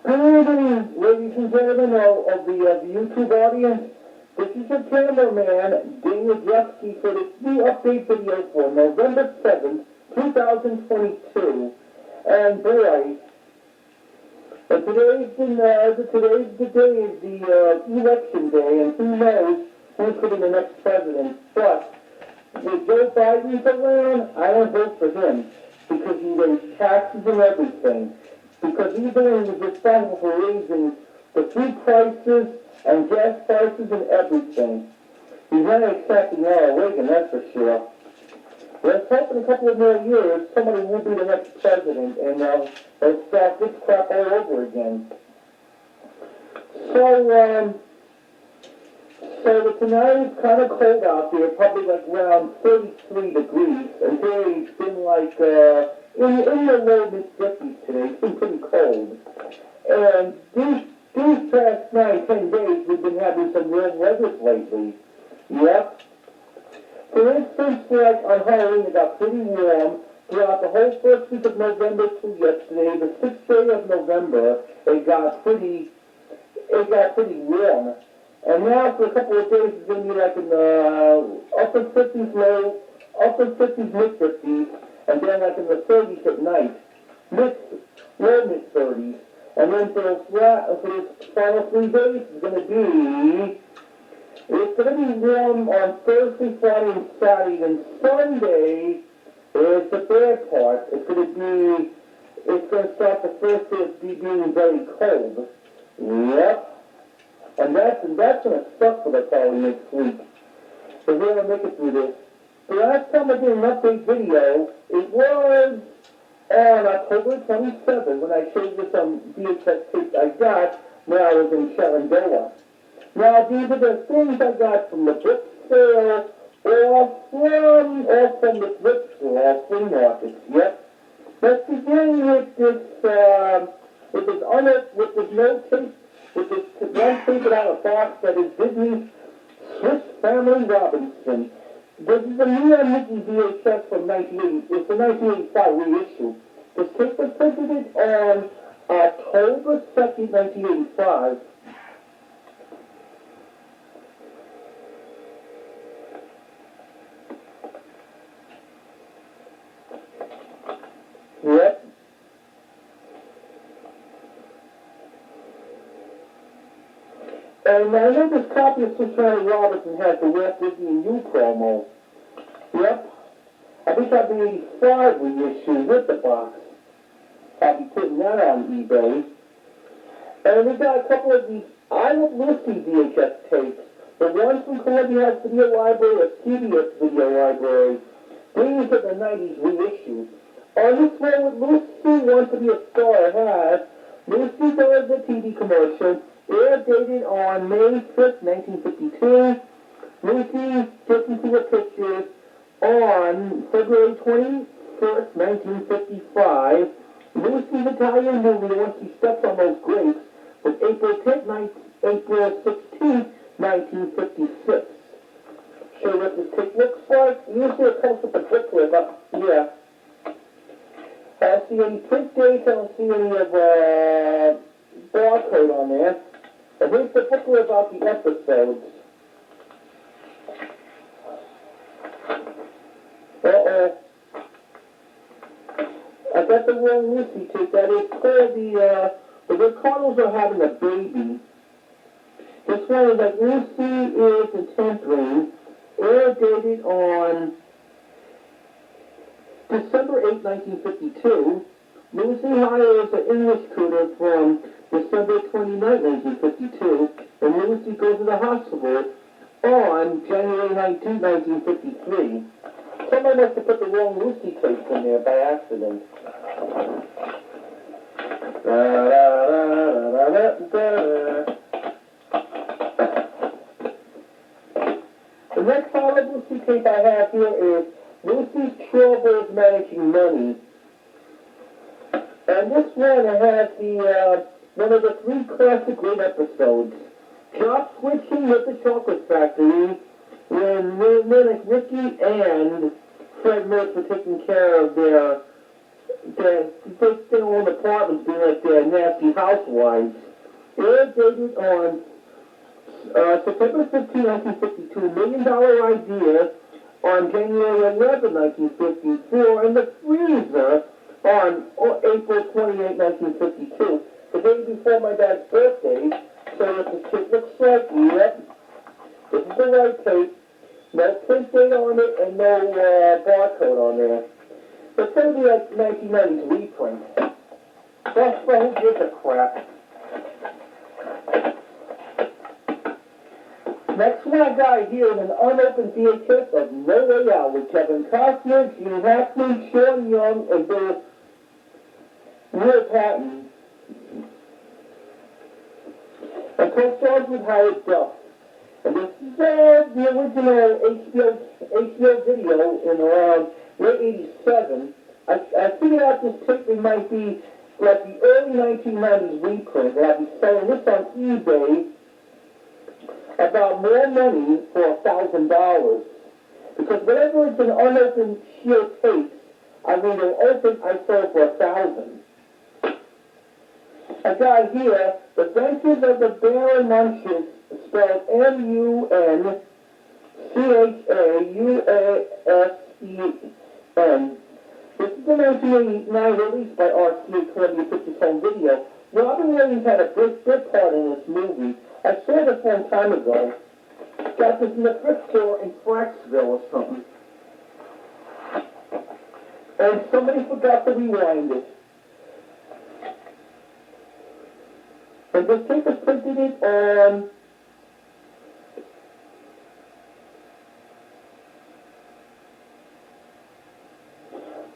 Good evening, ladies and gentlemen of the YouTube audience. This is your cameraman, Daniel Jeski, for this new update video for November 7th, 2022. And boy, today's the day is the election day, and who knows who's going to be the next president. But with Joe Biden's around, I don't vote for him because he raised taxes and everything. Because he's the one who's responsible for raising the food prices and gas prices and everything. He's not exactly Ronald Reagan, that's for sure. Let's hope in a couple of more years somebody will be the next president and they'll start this crap all over again. So tonight it's kind of cold out there, probably like around 33 degrees, and today it's been like in the low mid-50s today. It's been pretty cold. And these past 9-10 days we've been having some real weather lately. Yep. For instance, like on Halloween it got pretty warm. Throughout the whole first week of November through yesterday, the 6th day of November, it got pretty warm. And now for a couple of days it's going to be like in the upper 50s, mid-50s, and then like in the 30s at night, low mid-30s. And then for this final 3 days it's going to be warm on Thursday, Friday, and Saturday, and Sunday is the bad part. It's going to start the first day of being very cold. Yep. And that's going to suck for the following next week. So we're going to make it through this. The last time I did an update video, it was on October 27th when I showed you some VHS tapes I got when I was in Shenandoah. Now, these are the things I got from the book sale or from the thrift store or flea markets. Yep. Let's begin with this note tape. With this one tape out of box that is Disney's Swiss Family Robinson. This is a Neon Mickey VHS from 1980. It's a 1985 reissue. This tape was printed on October 2nd, 1985. Yep. And I know this copy of Swiss Family Robinson has the Walt Disney and You promo. Yep. I think I'll be 85 reissue with the box. I'll be putting that on eBay. And we got a couple of these I Love Lucy VHS tapes. The one from Columbia House Video Library or CBS Video Library. These are the 90s reissues. On this one with Lucy Wants to Be a Star, it has Lucy does the TV commercial. Air dated on May 5th, 1952. Lucy gets into the pictures on February 21st, 1955. Lucy's Italian movie, Once She Steps on Those Grapes, was April 10th, April 16th, 1956. Show you what this tape looks like. Usually it comes with a booklet, but yeah. I don't see any print dates, I don't see any of barcode on there. And here's the booklet about the episodes. Uh-oh. I got the wrong Lucy tape. That is called the Ricardos Are Having a Baby. This one is like Lucy is a Tempering. Air dated on December 8, 1952. Lucy hires an English tutor from December 29, 1952, and Lucy goes to the hospital on January 19, 1953. Somebody must have put the wrong Lucy tapes in there by accident. The next solid Lucy tape I have here is Lucy's Troubles Managing Money. And this one has one of the 3 classic great episodes. Job switching with the Chocolate Factory, when Ricky and Fred Mertz were taking care of their they own apartments being like their nasty housewives. They were dated on September 15, 1952, $1 million idea on January 11, 1954, and the freezer on April 28, 1952, the day before my dad's birthday. So what the kit looks like, yep, this is the right tape, no print date on it, and no barcode on there. It's going to be like 1990s reprint. That's why who gives a crap. Next one I got here is an unopened VHS of No Way Out with Kevin Costner, Gene Hackman, Sean Young, and Will Patton. And co-stars with Howard Duff. And this is the original HBO video in around late 87. I figured out this tape it might be like the early 1990s reprint, and I'll be selling this on eBay about more money for $1,000. Because whenever it's an unopened sheer tape, I mean an open, I sell it for $1,000. I got here, The Ventures of the Baron Munchausen, spelled Munchausen. This is the 1989 release by RCA Columbia Pictures Home Video. Robin Williams had a big part in this movie. I saw this one time ago. Got this in the thrift store in Fraxville or something. And somebody forgot to rewind it. And this tape was printed it on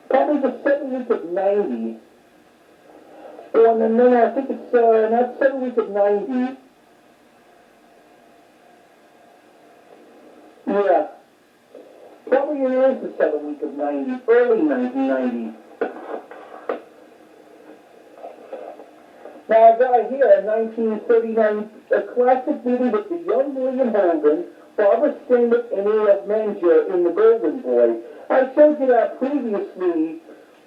probably the 7th week of 90. Or no, I think it's not 7th week of 90. Yeah. Probably it is the 7th week of 90, early 1990. Now I got here a 1939 a classic movie with the young William Holden, Barbara Stanwyck, and E.F. Menger in The Golden Boy. I showed you that previously,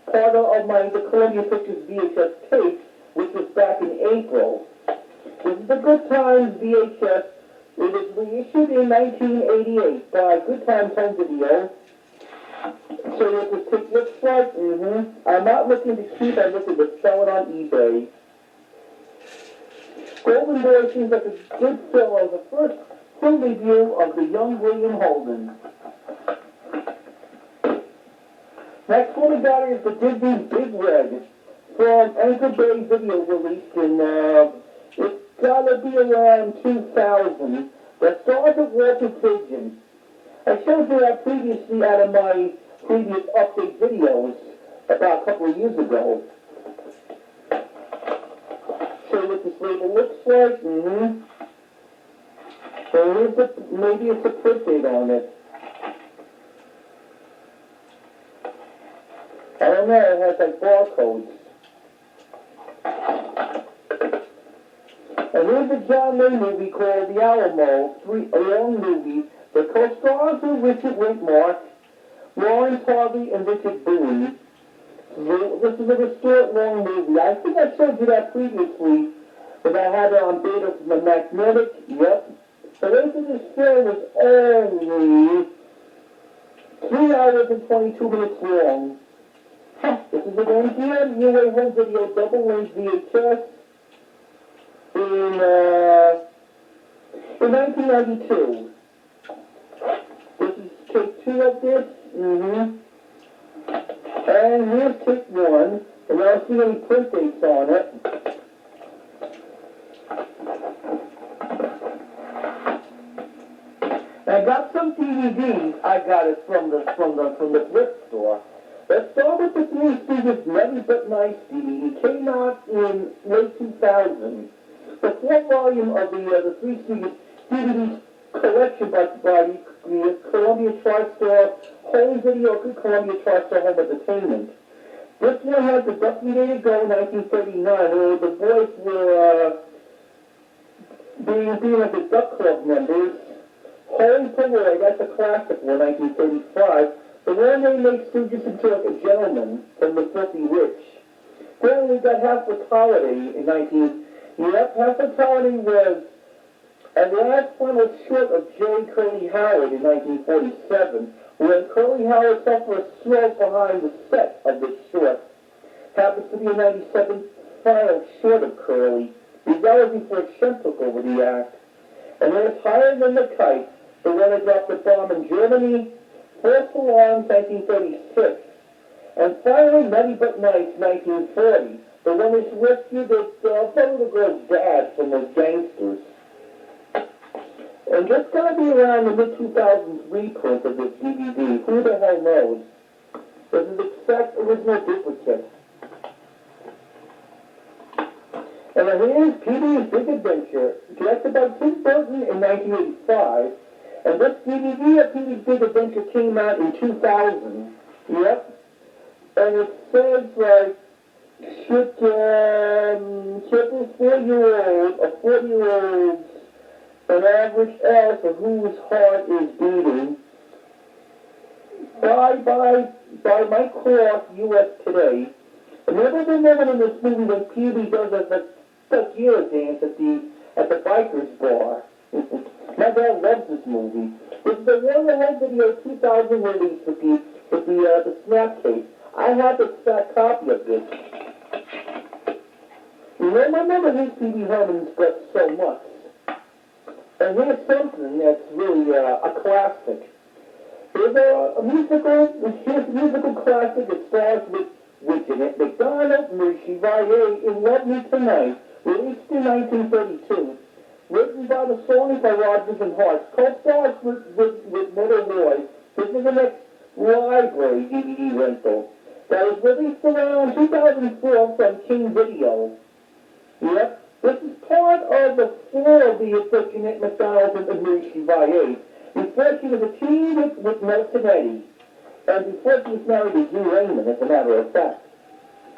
part of the Columbia Pictures VHS tape, which was back in April. This is the Good Times VHS. It was reissued in 1988 by Good Times Home Video. So what this tape looks like, I'm not looking to keep, I'm looking to sell it on eBay. Golden Boy seems like a good film, the first film review of the young William Holden. Next one we got is the Disney Big Red from Anchor Bay Video, released in, it's gotta be around 2000. The stars of Walter Pidgin. I showed you that previously out of my previous update videos about a couple of years ago. Show you what this label looks like. So here's maybe it's a print date on it. I don't know, it has like barcodes. And here's a John Wayne movie called The Alamo, a long movie. The co-stars are Richard Widmark, Lawrence Harvey, and Richard Boone. This is a restored long movie. I think I showed you that previously, but I had it on beta from the Magnetic. Yep. The length of this film is only 3 hours and 22 minutes long. This is an MGM UA Home Video double-length VHS in 1992. This is take 2 of this. And here's take 1. And I don't see any print dates on it. And I got some DVDs. I got it from the thrift store. Let's start with this new Stooges Nutty But Nice DVD. It came out in late 2000. The 4th volume of the Three Stooges DVD collection by the Columbia TriStar Home Video, Columbia TriStar Home Entertainment. This one has the Duck Me Day to Go, 1939, where the boys were being like the Duck Club members. Holy Parole, that's a classic one, 1935. The one they make Stooges into like a gentleman from the filthy rich. Then we got Half Fatality in 19... Yep, Half Fatality was a last final short of J. Curly Howard in 1947, when Curly Howard suffered a stroke behind the set of this short. Happens to be a 97th final short of Curly. That was before Shem took over the act. And then it's Higher Than the Kite, the one that dropped the bomb in Germany, False Alarms, 1936. And finally, Nutty But Nice, 1940, the one that rescued one of the girl's dad from those gangsters. And that's going to be around the mid-2000s reprint of this DVD. Who the hell knows? This is the exact original duplicate. And here's Pee-wee's Big Adventure, directed by Tim Burton in 1985. And this DVD of Pee-wee's Big Adventure came out in 2000. Yep. And it says, like, should this 4-year-old, a 4-year-old's an average L for whose heart is beating, by Mike Cross, U.S. Today. Remember the moment in this movie when Pee-wee does a tequila dance at the biker's bar? My dad loves this movie. This is the one that had video 2000 release with the snap case. I have the fat copy of this. You know, my mother hates Pee-wee Herman's guts so much. And here's something that's really a classic. Here's a musical classic that stars with Jeanette, MacDonald, Maurice, Chevalier in Love Me Tonight, released in 1932, written by the songs by Rodgers and Hart, co-stars with Mother Roy. This is the next library DVD rental that was released around 2004 from King Video. Yep. This is part of the four of the Jeanette MacDonald and Maurice Chevalier. Before she was a teen with Nelson Eddy, and before she was married to Hugh Raymond, as a matter of fact.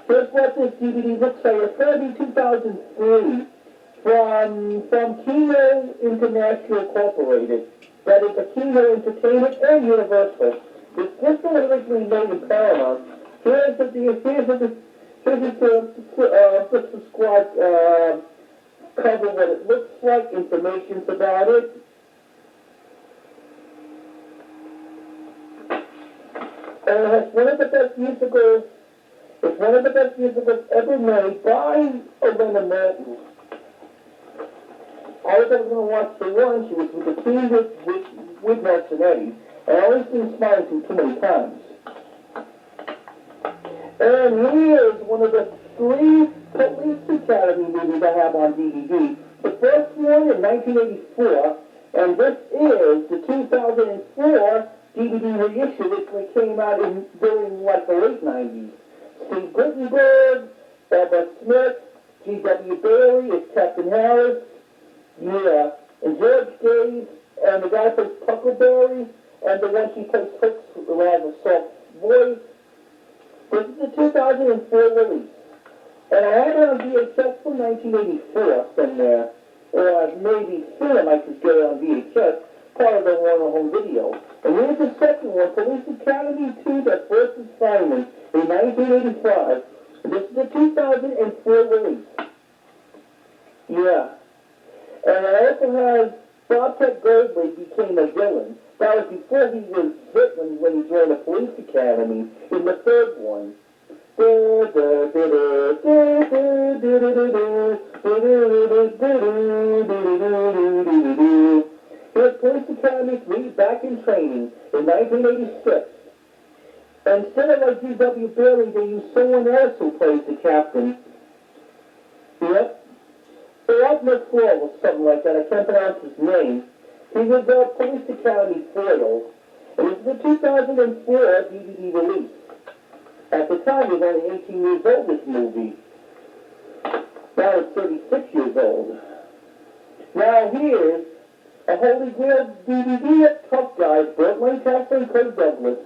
Here's what this DVD looks like. It's going to be 2003 from Kino International Incorporated. That is a Kino Entertainment and Universal. This one was originally made in Paramount. Here's the subscribe cover, what it looks like, information about it. And it has one of the best musicals. It's one of the best musicals ever made by Elena Merton. I was going to watch the one. She was with the team with Nelson Eddy, and I always been smiling too many times. And here's one of the 3 Police Academy movies I have on DVD. The first one in 1984, and this is the 2004 DVD reissue, which came out during like the late 90s. Steve Guttenberg, Barbara Smith, G.W. Bailey is Captain Harris, yeah, and George Gaze, and the guy plays Huckleberry, and the one she plays Hooks, who has a soft voice. This is the 2004 release. And I had it on VHS from 1984 somewhere, or maybe film I could get it on VHS, part of the one-home video. And here's the second one, Police Academy 2, The First Assignment, in 1985. This is the 2004 release. Yeah. And it also has Bobcat Goldthwait became a villain. That was before he was hit when he joined the Police Academy in the third one. Here's Police Academy 3 back in training in 1986. And instead of like G.W. Bailey, they used someone else who plays the captain. Yep. Abner Floor or something like that. I can't pronounce his name. He was a Police Academy foil. And this is the 2004 DVD release. At the time, he was only 18 years old, this movie. Now he's 36 years old. Now here's a Holy Grail DVD of Tough Guys, Burt Lancaster and Craig Douglas.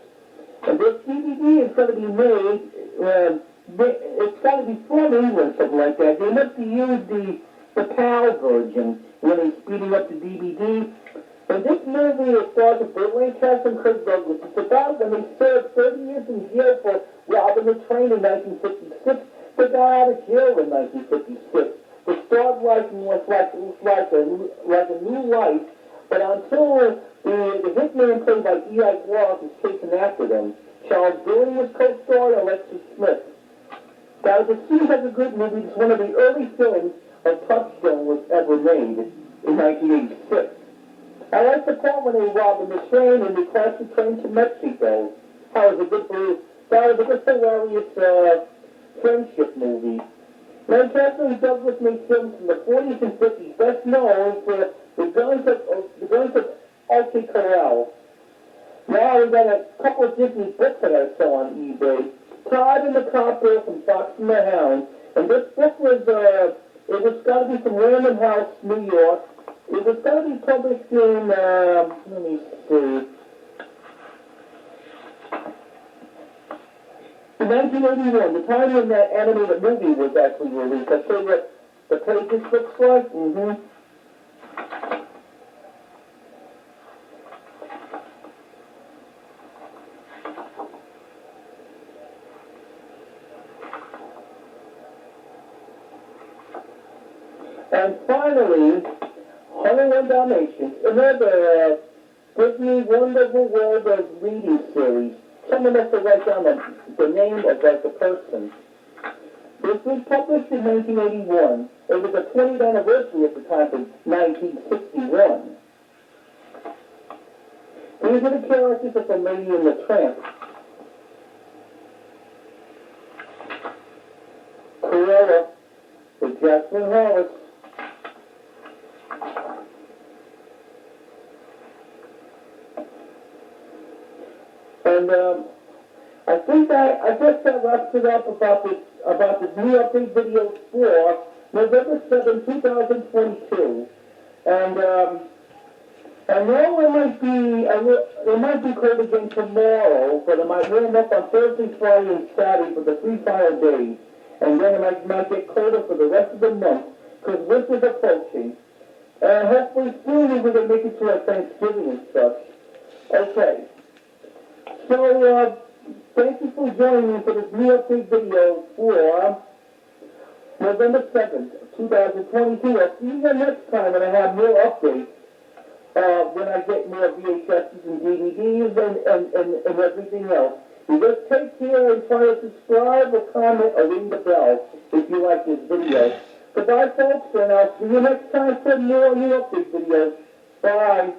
And this DVD is going to be made, it's got to be from England, something like that. They must have used the PAL version when they're speeding up the DVD. In this movie, it stars a Burt Lancaster and Kirk Douglas. It's about when they served 30 years in jail for robbing the train in 1956. They got out of jail in 1956. They started life was like a new life, but until the hitman played by Eli Roth is chasing after them. Charles Dillon was co-starred, Alexis Smith. Now, it seems like a good movie. It's one of the early films of Touchstone was ever made in 1986. I like the part when they robbed the train and they crashed the train to Mexico. That was a good hilarious friendship movie. Lancaster and Douglas made films in the 40s and 50s, best known for the Guns of OK Corral. Now we got a couple of Disney books that I saw on eBay. Todd and the Copper from Fox and the Hound. And this book was, it was got to be from Random House, New York. It was got to be published in, let me see. In 1981, the time when that animated movie was actually released. I'll show you what the pages looks like. And finally, 101 Dalmatians, another Disney Wonderful World of Reading series. Someone has to write down the name of the person. This was published in 1981. It was the 20th anniversary at the time of 1961. These are the characters of the Lady and the Tramp. Cruella with Jasmine Hollis. And I guess that wraps it up about this new update video for November 7, 2022. And now it might be cold again tomorrow, but it might warm up on Thursday, Friday, and Saturday for the 3 final days. And then it might get colder for the rest of the month because winter's approaching. And hopefully soon we're going to make it to our Thanksgiving and such. Okay. So, thank you for joining me for this new update video for November 7th, 2022. I'll see you again next time when I have more updates, when I get more VHSs and DVDs and everything else. You just take care and try to subscribe or comment or ring the bell if you like this video. Goodbye, folks, and I'll see you next time for more new update videos. Bye.